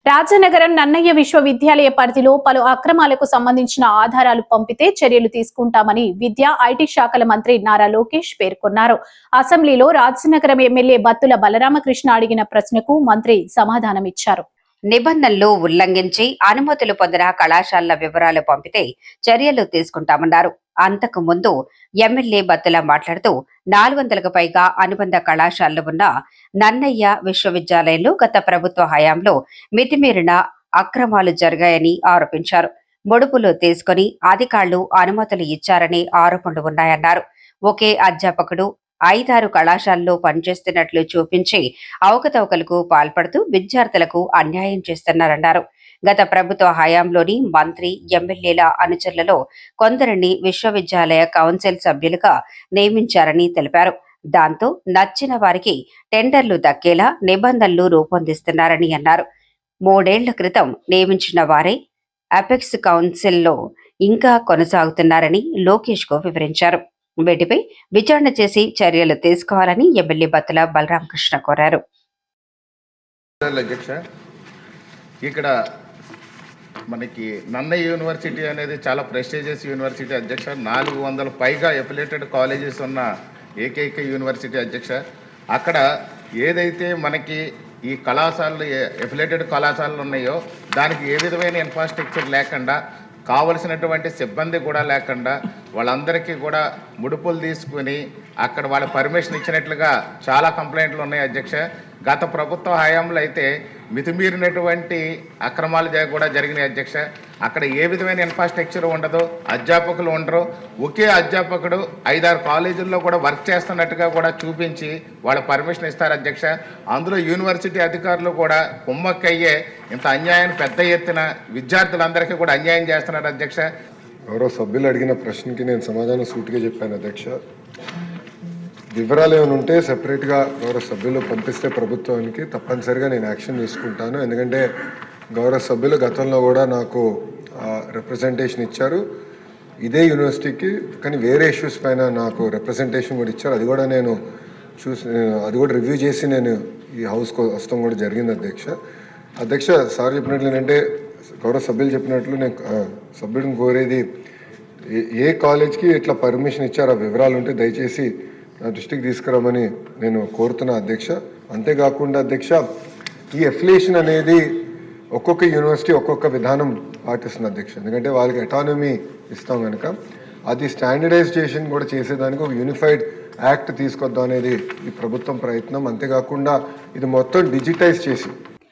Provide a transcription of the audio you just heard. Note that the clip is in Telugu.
రాజనగరం నన్నయ్య విశ్వవిద్యాలయ పరిధిలో పలు అక్రమాలకు సంబంధించిన ఆధారాలు పంపితే చర్యలు తీసుకుంటామని విద్యా ఐటీ శాఖల మంత్రి నారా లోకేష్ పేర్కొన్నారు. అసెంబ్లీలో రాజనగరం ఎమ్మెల్యే బత్తుల బలరామకృష్ణ అడిగిన ప్రశ్నకు మంత్రి సమాధానమిచ్చారు. నిబంధనలు ఉల్లంఘించి అనుమతులు పొందిన కళాశాలల వివరాలు పంపితే చర్యలు తీసుకుంటామన్నారు. అంతకు ముందు ఎమ్మెల్యే బత్తుల మాట్లాడుతూ 400కు పైగా అనుబంధ కళాశాలలు ఉన్న నన్నయ్య విశ్వవిద్యాలయంలో గత ప్రభుత్వ హయాంలో మితిమీరిన అక్రమాలు జరిగాయని ఆరోపించారు. ముడుపులు తీసుకుని అధికారులు అనుమతులు ఇచ్చారని ఆరోపణలు ఉన్నాయన్నారు. ఒకే అధ్యాపకుడు 5-6 కళాశాలలో పనిచేస్తున్నట్లు చూపించి అవకతవకలకు పాల్పడుతూ విద్యార్థులకు అన్యాయం చేస్తున్నారన్నారు. గత ప్రభుత్వ హయాంలోని మంత్రి ఎమ్మెల్యేల అనుచరులలో కొందరిని విశ్వవిద్యాలయ కౌన్సిల్ సభ్యులుగా నియమించారని తెలిపారు. దాంతో నచ్చిన వారికి టెండర్లు దక్కేలా నిబంధనలు రూపొందిస్తున్నారని అన్నారు. 3 ఏళ్ల క్రితం నియమించిన వారే అపెక్స్ కౌన్సిల్లో ఇంకా కొనసాగుతున్నారని లోకేష్ కు వివరించారు. వీటిపై విచారణ చేసి చర్యలు తీసుకోవాలని ఎమ్మెల్యే బత్తుల బలరామకృష్ణ కోరారు. ఇక్కడ మనకి నన్నయ్య యూనివర్సిటీ అనేది చాలా ప్రెస్టీజియస్ యూనివర్సిటీ అధ్యక్ష. 400 పైగా ఎఫిలియేటెడ్ కాలేజెస్ ఉన్న ఏకైక యూనివర్సిటీ అధ్యక్ష. అక్కడ ఏదైతే మనకి ఈ కళాశాలలు ఎఫిలియేటెడ్ కళాశాలలు ఉన్నాయో దానికి ఏ విధమైన ఇన్ఫ్రాస్ట్రక్చర్ లేకుండా, కావలసినటువంటి సిబ్బంది కూడా లేకుండా వాళ్ళందరికీ కూడా ముడుపులు తీసుకుని అక్కడ వాళ్ళ పర్మిషన్ ఇచ్చినట్లుగా చాలా కంప్లైంట్లు ఉన్నాయి అధ్యక్ష. గత ప్రభుత్వ హయాంలో అయితే మితిమీరినటువంటి అక్రమాలు కూడా జరిగినాయి అధ్యక్ష. అక్కడ ఏ విధమైన ఇన్ఫ్రాస్ట్రక్చర్ ఉండదు, అధ్యాపకులు ఉండరు. ఒకే అధ్యాపకుడు 5-6 కాలేజీల్లో కూడా వర్క్ చేస్తున్నట్టుగా కూడా చూపించి వాళ్ళ పర్మిషన్ ఇస్తారు అధ్యక్ష. అందులో యూనివర్సిటీ అధికారులు కూడా కుమ్మక్కయ్యే ఇంత అన్యాయాన్ని పెద్ద ఎత్తున విద్యార్థులందరికీ కూడా అన్యాయం చేస్తున్నారు అధ్యక్ష. గౌరవ సభ్యులు అడిగిన ప్రశ్నకి నేను సమాధానం సూటిగా చెప్పాను అధ్యక్ష. వివరాలు ఏమైనా ఉంటే సెపరేట్గా గౌరవ సభ్యులు పంపిస్తే ప్రభుత్వానికి తప్పనిసరిగా నేను యాక్షన్ తీసుకుంటాను. ఎందుకంటే గౌరవ సభ్యులు గతంలో కూడా నాకు రిప్రజెంటేషన్ ఇచ్చారు ఇదే యూనివర్సిటీకి, కానీ వేరే ఇష్యూస్ పైన నాకు రిప్రజెంటేషన్ కూడా ఇచ్చారు. అది కూడా నేను అది కూడా రివ్యూ చేసి నేను ఈ హౌస్కి వస్తాం కూడా జరిగింది అధ్యక్ష. సార్ చెప్పినట్లు ఏంటంటే గౌరవ సభ్యులు చెప్పినట్లు నేను సభ్యుడిని కోరేది ఏ కాలేజ్కి ఇట్లా పర్మిషన్ ఇచ్చారో ఆ వివరాలు ఉంటే దయచేసి నా దృష్టికి తీసుకురామని నేను కోరుతున్నా అధ్యక్ష. అంతేకాకుండా అధ్యక్ష, ఈ అఫిలియేషన్ అనేది ఒక్కొక్క యూనివర్సిటీ ఒక్కొక్క విధానం పాటిస్తుంది అధ్యక్ష. ఎందుకంటే వాళ్ళకి అటానమీ ఇస్తాం కనుక అది స్టాండర్డైజేషన్ కూడా చేసేదానికి ఒక యూనిఫైడ్ యాక్ట్ తీసుకొద్దాం అనేది ఈ ప్రభుత్వం ప్రయత్నం. అంతేకాకుండా ఇది మొత్తం డిజిటైజ్ చేసి